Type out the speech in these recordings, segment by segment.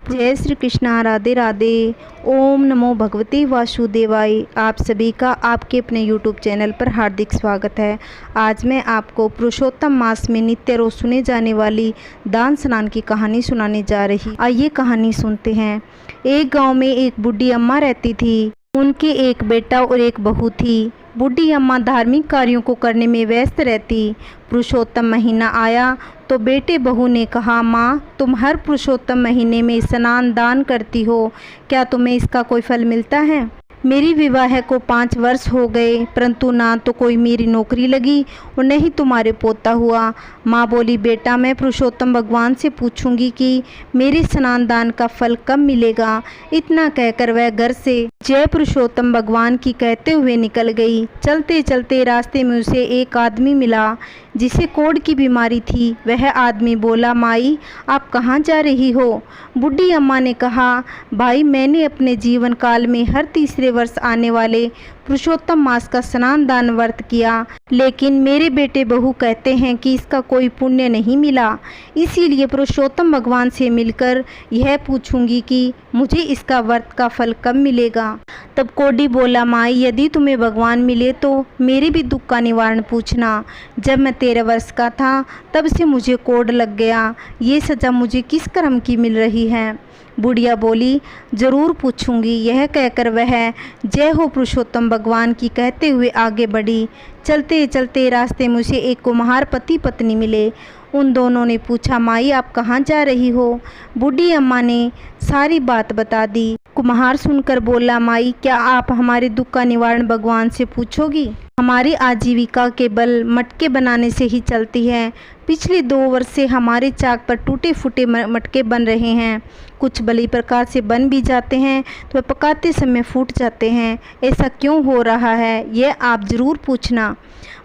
जय श्री कृष्णा, राधे राधे। ओम नमो भगवते वासुदेवाय। आप सभी का आपके अपने यूट्यूब चैनल पर हार्दिक स्वागत है। आज मैं आपको पुरुषोत्तम मास में नित्य रोज सुने जाने वाली दान स्नान की कहानी सुनाने जा रही। आइए कहानी सुनते हैं। एक गांव में एक बूढ़ी अम्मा रहती थी। उनके एक बेटा और एक बहू थी। बूढ़ी अम्मा धार्मिक कार्यों को करने में व्यस्त रहती। पुरुषोत्तम महीना आया तो बेटे बहू ने कहा, माँ, तुम हर पुरुषोत्तम महीने में स्नान दान करती हो, क्या तुम्हें इसका कोई फल मिलता है? मेरी विवाह को 5 वर्ष हो गए, परंतु ना तो कोई मेरी नौकरी लगी और न ही तुम्हारे पोता हुआ। माँ बोली, बेटा, मैं पुरुषोत्तम भगवान से पूछूंगी कि मेरे स्नान दान का फल कब मिलेगा। इतना कहकर वह घर से जय पुरुषोत्तम भगवान की कहते हुए निकल गई। चलते चलते रास्ते में उसे एक आदमी मिला जिसे कोढ़ की बीमारी थी। वह आदमी बोला, माई, आप कहाँ जा रही हो? बूढ़ी अम्मा ने कहा, भाई, मैंने अपने जीवन काल में हर तीसरे वर्ष आने वाले पुरुषोत्तम मास का स्नान दान व्रत किया, लेकिन मेरे बेटे बहू कहते हैं कि इसका कोई पुण्य नहीं मिला। इसीलिए पुरुषोत्तम भगवान से मिलकर यह पूछूंगी कि मुझे इसका व्रत का फल कब मिलेगा। तब कोढ़ी बोला, माई, यदि तुम्हें भगवान मिले तो मेरे भी दुख का निवारण पूछना। जब मैं 13 वर्ष का था तब से मुझे कोढ़ लग गया। ये सजा मुझे किस कर्म की मिल रही है? बुढ़िया बोली, जरूर पूछूंगी। यह कहकर वह जय हो पुरुषोत्तम भगवान की कहते हुए आगे बढ़ी। चलते चलते रास्ते में उसे एक कुम्हार पति पत्नी मिले। उन दोनों ने पूछा, माई, आप कहाँ जा रही हो? बूढ़ी अम्मा ने सारी बात बता दी। कुम्हार सुनकर बोला, माई, क्या आप हमारे दुख का निवारण भगवान से पूछोगी? हमारी आजीविका केवल मटके बनाने से ही चलती है। पिछले 2 वर्ष से हमारे चाक पर टूटे फूटे मटके बन रहे हैं। कुछ भली प्रकार से बन भी जाते हैं तो पकाते समय फूट जाते हैं। ऐसा क्यों हो रहा है, यह आप ज़रूर पूछना।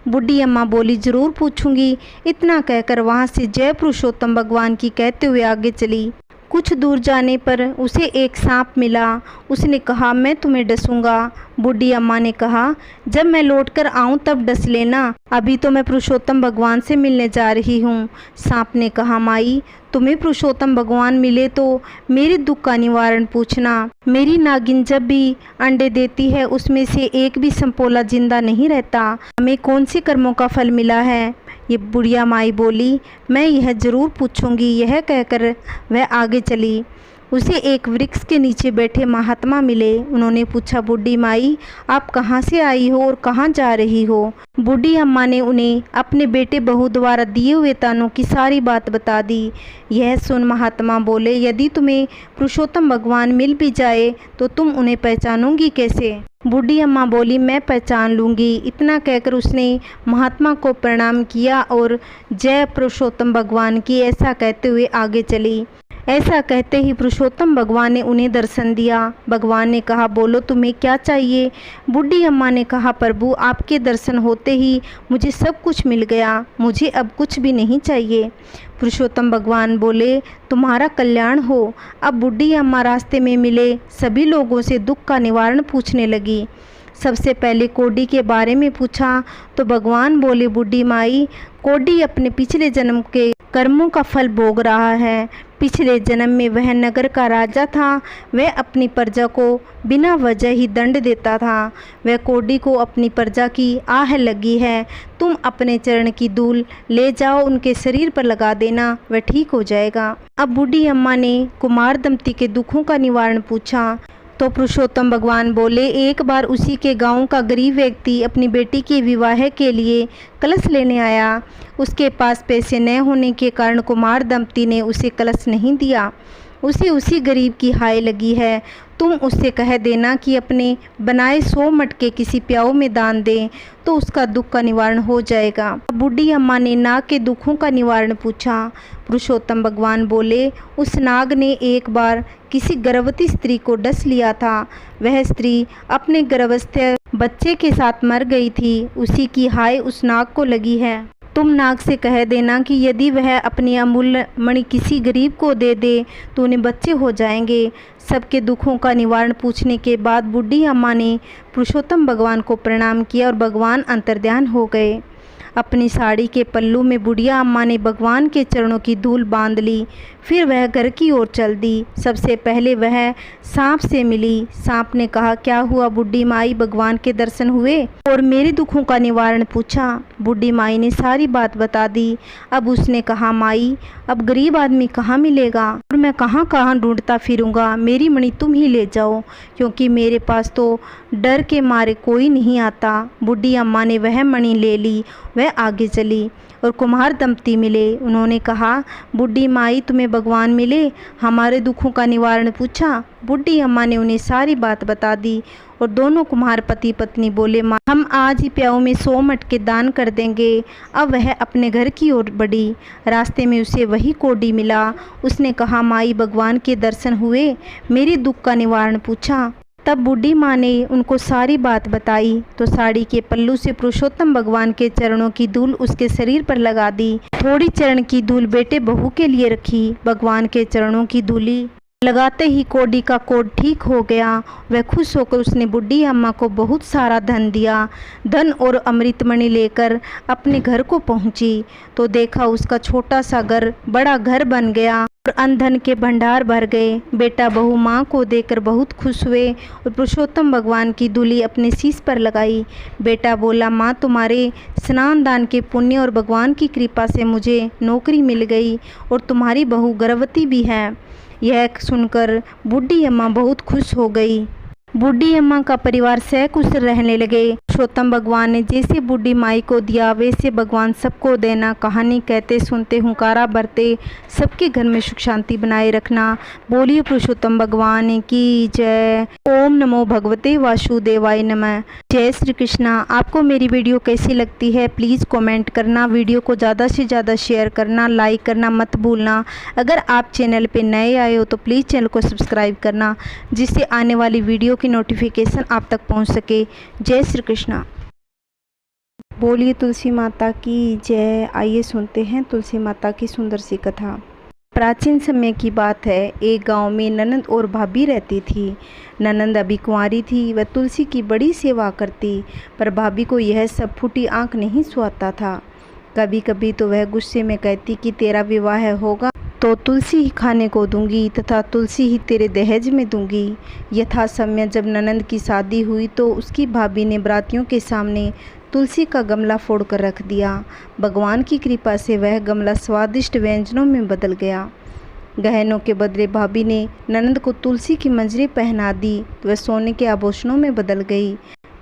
बूढ़ी अम्मा बोली, ज़रूर पूछूंगी। इतना कहकर वहाँ से जय पुरुषोत्तम भगवान की कहते हुए आगे चली। कुछ दूर जाने पर उसे एक सांप मिला। उसने कहा, मैं तुम्हें डसूंगा। बूढ़ी अम्मा ने कहा, जब मैं लौटकर आऊं तब डस लेना, अभी तो मैं पुरुषोत्तम भगवान से मिलने जा रही हूँ। सांप ने कहा, माई, तुम्हें पुरुषोत्तम भगवान मिले तो मेरे दुख का निवारण पूछना। मेरी नागिन जब भी अंडे देती है उसमें से एक भी संपोला जिंदा नहीं रहता। हमें कौन से कर्मों का फल मिला है? ये बुढ़िया माई बोली, मैं यह ज़रूर पूछूंगी। यह कहकर वह आगे चली। उसे एक वृक्ष के नीचे बैठे महात्मा मिले। उन्होंने पूछा, बूढ़ी माई, आप कहाँ से आई हो और कहाँ जा रही हो? बूढ़ी अम्मा ने उन्हें अपने बेटे बहू द्वारा दिए हुए तानों की सारी बात बता दी। यह सुन महात्मा बोले, यदि तुम्हें पुरुषोत्तम भगवान मिल भी जाए तो तुम उन्हें पहचानोगी कैसे? बूढ़ी अम्मा बोली, मैं पहचान लूँगी। इतना कहकर उसने महात्मा को प्रणाम किया और जय पुरुषोत्तम भगवान की ऐसा कहते हुए आगे चली। ऐसा कहते ही पुरुषोत्तम भगवान ने उन्हें दर्शन दिया। भगवान ने कहा, बोलो, तुम्हें क्या चाहिए? बूढ़ी अम्मा ने कहा, प्रभु, आपके दर्शन होते ही मुझे सब कुछ मिल गया, मुझे अब कुछ भी नहीं चाहिए। पुरुषोत्तम भगवान बोले, तुम्हारा कल्याण हो। अब बूढ़ी अम्मा रास्ते में मिले सभी लोगों से दुख का निवारण पूछने लगी। सबसे पहले कोढ़ी के बारे में पूछा तो भगवान बोले, बूढ़ी माई, कोढ़ी अपने पिछले जन्म के कर्मों का फल भोग रहा है। पिछले जन्म में वह नगर का राजा था। वह अपनी प्रजा को बिना वजह ही दंड देता था। वह कोढ़ी को अपनी प्रजा की आह लगी है। तुम अपने चरण की धूल ले जाओ, उनके शरीर पर लगा देना, वह ठीक हो जाएगा। अब बूढ़ी अम्मा ने कुमार दंपति के दुखों का निवारण पूछा तो पुरुषोत्तम भगवान बोले, एक बार उसी के गांव का गरीब व्यक्ति अपनी बेटी के विवाह के लिए कलश लेने आया। उसके पास पैसे न होने के कारण कुमार दंपति ने उसे कलश नहीं दिया। उसे उसी गरीब की हाय लगी है। तुम उससे कह देना कि अपने बनाए 100 मटके किसी प्याऊ में दान दे तो उसका दुख का निवारण हो जाएगा। बूढ़ी अम्मा ने नाग के दुखों का निवारण पूछा। पुरुषोत्तम भगवान बोले, उस नाग ने एक बार किसी गर्भवती स्त्री को डस लिया था। वह स्त्री अपने गर्भस्थ बच्चे के साथ मर गई थी। उसी की हाय उस नाग को लगी है। तुम नाग से कह देना कि यदि वह अपनी अमूल्य मणि किसी गरीब को दे दे तो उन्हें बच्चे हो जाएंगे। सबके दुखों का निवारण पूछने के बाद बूढ़ी अम्मा ने पुरुषोत्तम भगवान को प्रणाम किया और भगवान अंतर्ध्यान हो गए। अपनी साड़ी के पल्लू में बुढ़िया अम्मा ने भगवान के चरणों की धूल बांध ली। फिर वह घर की ओर चल दी। सबसे पहले वह सांप से मिली। सांप ने कहा, क्या हुआ बूढ़ी माई, भगवान के दर्शन हुए और मेरे दुखों का निवारण पूछा। बूढ़ी माई ने सारी बात बता दी। अब उसने कहा, माई अब गरीब आदमी कहाँ मिलेगा और मैं कहाँ कहाँ ढूंढता फिरूंगा, मेरी मणि तुम ही ले जाओ, क्योंकि मेरे पास तो डर के मारे कोई नहीं आता। बूढ़ी अम्मा ने वह मणि ले ली। वह आगे चली और कुम्हार दंपति मिले। उन्होंने कहा, बूढ़ी माई तुम्हें भगवान मिले, हमारे दुखों का निवारण पूछा। बूढ़ी अम्मा ने उन्हें सारी बात बता दी और दोनों कुम्हार पति पत्नी बोले, माँ हम आज ही प्याऊ में 100 मटके दान कर देंगे। अब वह अपने घर की ओर बढ़ी। रास्ते में उसे वही कोडी मिला। उसने कहा, माई भगवान के दर्शन हुए, मेरे दुख का निवारण पूछा। तब बूढ़ी माँ ने उनको सारी बात बताई तो साड़ी के पल्लू से पुरुषोत्तम भगवान के चरणों की धूल उसके शरीर पर लगा दी। थोड़ी चरण की धूल बेटे बहू के लिए रखी। भगवान के चरणों की धूली लगाते ही कोडी का कोड ठीक हो गया। वह खुश होकर उसने बूढ़ी अम्मा को बहुत सारा धन दिया। धन और अमृतमणि लेकर अपने घर को पहुंची तो देखा उसका छोटा सा घर बड़ा घर बन गया और अन्न के भंडार भर गए। बेटा बहू माँ को देखकर बहुत खुश हुए और पुरुषोत्तम भगवान की धूली अपने शीश पर लगाई। बेटा बोला, माँ तुम्हारे स्नान दान के पुण्य और भगवान की कृपा से मुझे नौकरी मिल गई और तुम्हारी बहू गर्भवती भी है। यह सुनकर बूढ़ी अम्मा बहुत खुश हो गई। बूढ़ी अम्मा का परिवार सहकुश रहने लगे। पुरुषोत्तम भगवान ने जैसे बूढ़ी माई को दिया वैसे भगवान सबको देना। कहानी कहते सुनते हुंकारा भरते सबके घर में सुख शांति बनाए रखना। बोलिए पुरुषोत्तम भगवान की जय। ओम नमो भगवते वासुदेवाय नमः। जय श्री कृष्णा। आपको मेरी वीडियो कैसी लगती है प्लीज़ कमेंट करना। वीडियो को ज़्यादा से ज़्यादा शेयर करना, लाइक करना मत भूलना। अगर आप चैनल पे नए आए हो तो प्लीज़ चैनल को सब्सक्राइब करना, जिससे आने वाली वीडियो की नोटिफिकेशन आप तक पहुंच सके। जय श्री कृष्णा। बोलिए तुलसी माता की जय। आइए सुनते हैं तुलसी माता की सुंदर सी कथा। प्राचीन समय की बात है। एक गांव में ननंद और भाभी रहती थी। ननंद अभी कुंवारी थी। वह तुलसी की बड़ी सेवा करती, पर भाभी को यह सब फूटी आंख नहीं सुहाता था। कभी कभी तो वह गुस्से में कहती कि तेरा विवाह होगा तो तुलसी ही खाने को दूंगी तथा तुलसी ही तेरे दहेज में दूंगी। यथा समय जब ननंद की शादी हुई तो उसकी भाभी ने बरातियों के सामने तुलसी का गमला फोड़ कर रख दिया। भगवान की कृपा से वह गमला स्वादिष्ट व्यंजनों में बदल गया। गहनों के बदले भाभी ने ननंद को तुलसी की मंजरी पहना दी तो वह सोने के आभूषणों में बदल गई।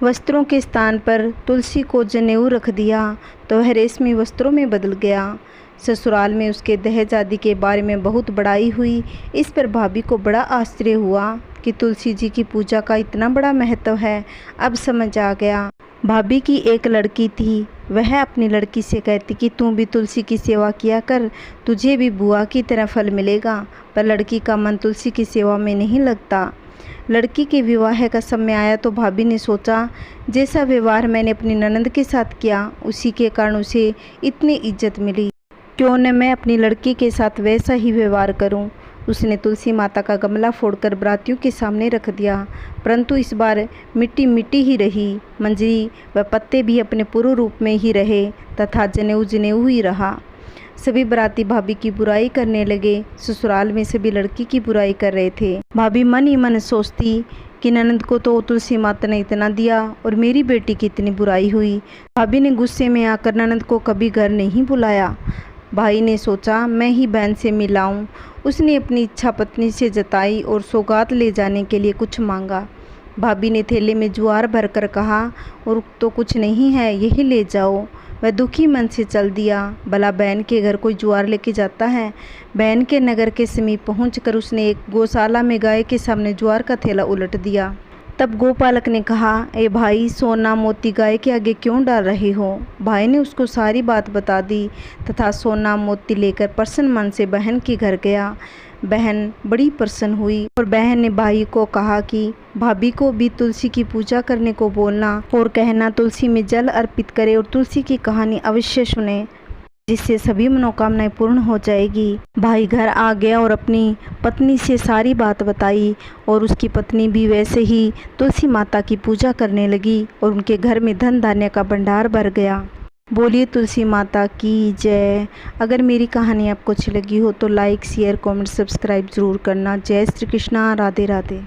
वस्त्रों के स्थान पर तुलसी को जनेऊ रख दिया तो वह रेशमी वस्त्रों में बदल गया। ससुराल में उसके दहेज आदि के बारे में बहुत बड़ाई हुई। इस पर भाभी को बड़ा आश्चर्य हुआ कि तुलसी जी की पूजा का इतना बड़ा महत्व है। अब समझ आ गया। भाभी की एक लड़की थी। वह अपनी लड़की से कहती कि तू भी तुलसी की सेवा किया कर, तुझे भी बुआ की तरह फल मिलेगा। पर लड़की का मन तुलसी की सेवा में नहीं लगता। लड़की के विवाह का समय आया तो भाभी ने सोचा, जैसा व्यवहार मैंने अपनी ननंद के साथ किया उसी के कारण उसे इतनी इज्जत मिली, क्यों न मैं अपनी लड़की के साथ वैसा ही व्यवहार करूं। उसने तुलसी माता का गमला फोड़कर बरातियों के सामने रख दिया, परंतु इस बार मिट्टी मिट्टी ही रही। मंजरी व पत्ते भी अपने पूर्व रूप में ही रहे तथा जनेऊ जनेऊ ही रहा। सभी बराती भाभी की बुराई करने लगे। ससुराल में सभी लड़की की बुराई कर रहे थे। भाभी मन ही मन सोचती कि ननंद को तो तुलसी माता ने इतना दिया और मेरी बेटी की इतनी बुराई हुई। भाभी ने गुस्से में आकर ननंद को कभी घर नहीं बुलाया। भाई ने सोचा मैं ही बहन से मिलाऊं। उसने अपनी इच्छा पत्नी से जताई और सौगात ले जाने के लिए कुछ मांगा। भाभी ने थैले में ज्वार भरकर कहा, और तो कुछ नहीं है, यही ले जाओ। वह दुखी मन से चल दिया। भला बहन के घर कोई ज्वार लेके जाता है। बहन के नगर के समीप पहुंचकर उसने एक गौशाला में गाय के सामने ज्वार का थैला उलट दिया। तब गोपालक ने कहा, ए भाई, सोना मोती गाय के आगे क्यों डाल रहे हो। भाई ने उसको सारी बात बता दी तथा सोना मोती लेकर प्रसन्न मन से बहन के घर गया। बहन बड़ी प्रसन्न हुई और बहन ने भाई को कहा कि भाभी को भी तुलसी की पूजा करने को बोलना और कहना तुलसी में जल अर्पित करे और तुलसी की कहानी अवश्य सुने, जिससे सभी मनोकामनाएं पूर्ण हो जाएगी। भाई घर आ गया और अपनी पत्नी से सारी बात बताई और उसकी पत्नी भी वैसे ही तुलसी माता की पूजा करने लगी और उनके घर में धन धान्य का भंडार भर गया। बोलिए तुलसी माता की जय। अगर मेरी कहानी आपको अच्छी लगी हो तो लाइक शेयर कमेंट सब्सक्राइब ज़रूर करना। जय श्री कृष्णा, राधे राधे।